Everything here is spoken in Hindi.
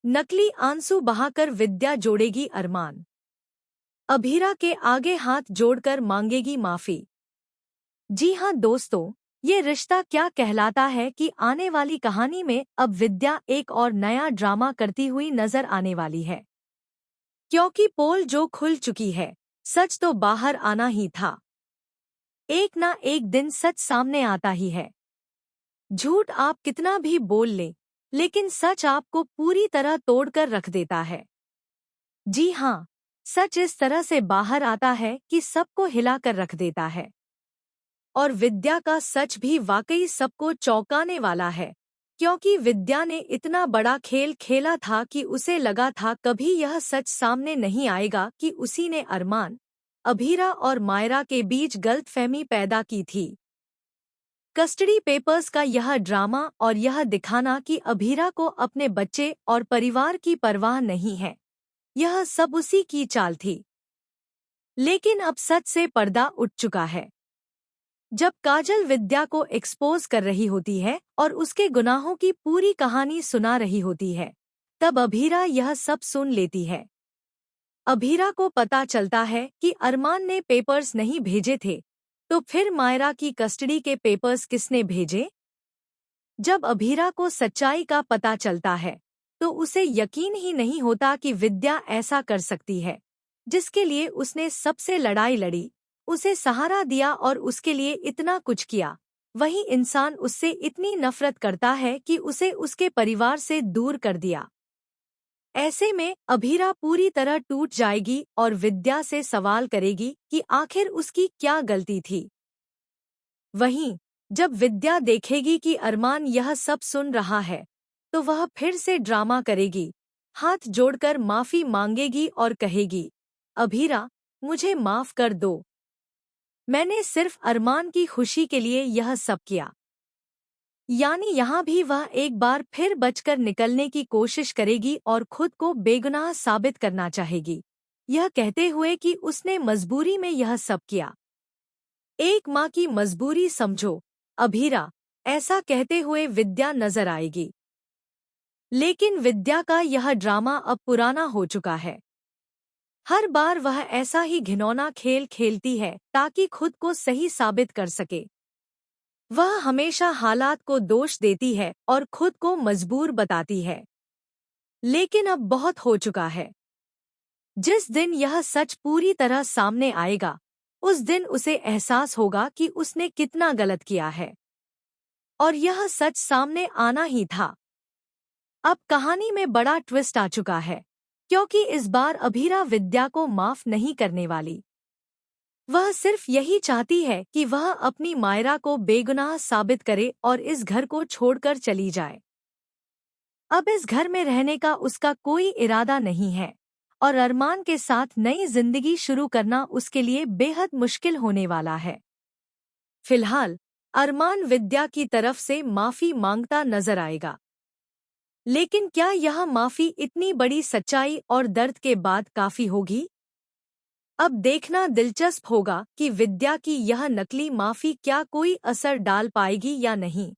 नकली आंसू बहाकर विद्या जोड़ेगी अरमान। अभीरा के आगे हाथ जोड़कर मांगेगी माफी। जी हाँ दोस्तों, ये रिश्ता क्या कहलाता है कि आने वाली कहानी में अब विद्या एक और नया ड्रामा करती हुई नजर आने वाली है। क्योंकि पोल जो खुल चुकी है, सच तो बाहर आना ही था। एक ना एक दिन सच सामने आता ही है। झूठ आप कितना भी बोल लें, लेकिन सच आपको पूरी तरह तोड़कर रख देता है। जी हाँ, सच इस तरह से बाहर आता है कि सबको हिलाकर रख देता है। और विद्या का सच भी वाकई सबको चौंकाने वाला है, क्योंकि विद्या ने इतना बड़ा खेल खेला था कि उसे लगा था कभी यह सच सामने नहीं आएगा कि उसी ने अरमान, अभीरा और मायरा के बीच गलतफहमी पैदा की थी। कस्टडी पेपर्स का यह ड्रामा और यह दिखाना कि अभीरा को अपने बच्चे और परिवार की परवाह नहीं है, यह सब उसी की चाल थी। लेकिन अब सच से पर्दा उठ चुका है। जब काजल विद्या को एक्सपोज कर रही होती है और उसके गुनाहों की पूरी कहानी सुना रही होती है, तब अभीरा यह सब सुन लेती है। अभीरा को पता चलता है कि अरमान ने पेपर्स नहीं भेजे थे, तो फिर मायरा की कस्टडी के पेपर्स किसने भेजे? जब अभीरा को सच्चाई का पता चलता है, तो उसे यकीन ही नहीं होता कि विद्या ऐसा कर सकती है, जिसके लिए उसने सबसे लड़ाई लड़ी, उसे सहारा दिया और उसके लिए इतना कुछ किया। वही इंसान उससे इतनी नफरत करता है कि उसे उसके परिवार से दूर कर दिया। ऐसे में अभीरा पूरी तरह टूट जाएगी और विद्या से सवाल करेगी कि आखिर उसकी क्या गलती थी। वहीं जब विद्या देखेगी कि अरमान यह सब सुन रहा है, तो वह फिर से ड्रामा करेगी, हाथ जोड़कर माफी मांगेगी और कहेगी, अभीरा, मुझे माफ कर दो। मैंने सिर्फ अरमान की खुशी के लिए यह सब किया। यानी यहाँ भी वह एक बार फिर बचकर निकलने की कोशिश करेगी और खुद को बेगुनाह साबित करना चाहेगी, यह कहते हुए कि उसने मजबूरी में यह सब किया। एक माँ की मजबूरी समझो, अभीरा, ऐसा कहते हुए विद्या नजर आएगी। लेकिन विद्या का यह ड्रामा अब पुराना हो चुका है। हर बार वह ऐसा ही घिनौना खेल खेलती है ताकि खुद को सही साबित कर सके। वह हमेशा हालात को दोष देती है और खुद को मजबूर बताती है। लेकिन अब बहुत हो चुका है। जिस दिन यह सच पूरी तरह सामने आएगा, उस दिन उसे एहसास होगा कि उसने कितना गलत किया है। और यह सच सामने आना ही था। अब कहानी में बड़ा ट्विस्ट आ चुका है, क्योंकि इस बार अभीरा विद्या को माफ नहीं करने वाली। वह सिर्फ यही चाहती है कि वह अपनी मायरा को बेगुनाह साबित करे और इस घर को छोड़कर चली जाए। अब इस घर में रहने का उसका कोई इरादा नहीं है और अरमान के साथ नई जिंदगी शुरू करना उसके लिए बेहद मुश्किल होने वाला है। फिलहाल अरमान विद्या की तरफ से माफी मांगता नजर आएगा। लेकिन क्या यह माफी इतनी बड़ी सच्चाई और दर्द के बाद काफी होगी? अब देखना दिलचस्प होगा कि विद्या की यह नकली माफी क्या कोई असर डाल पाएगी या नहीं।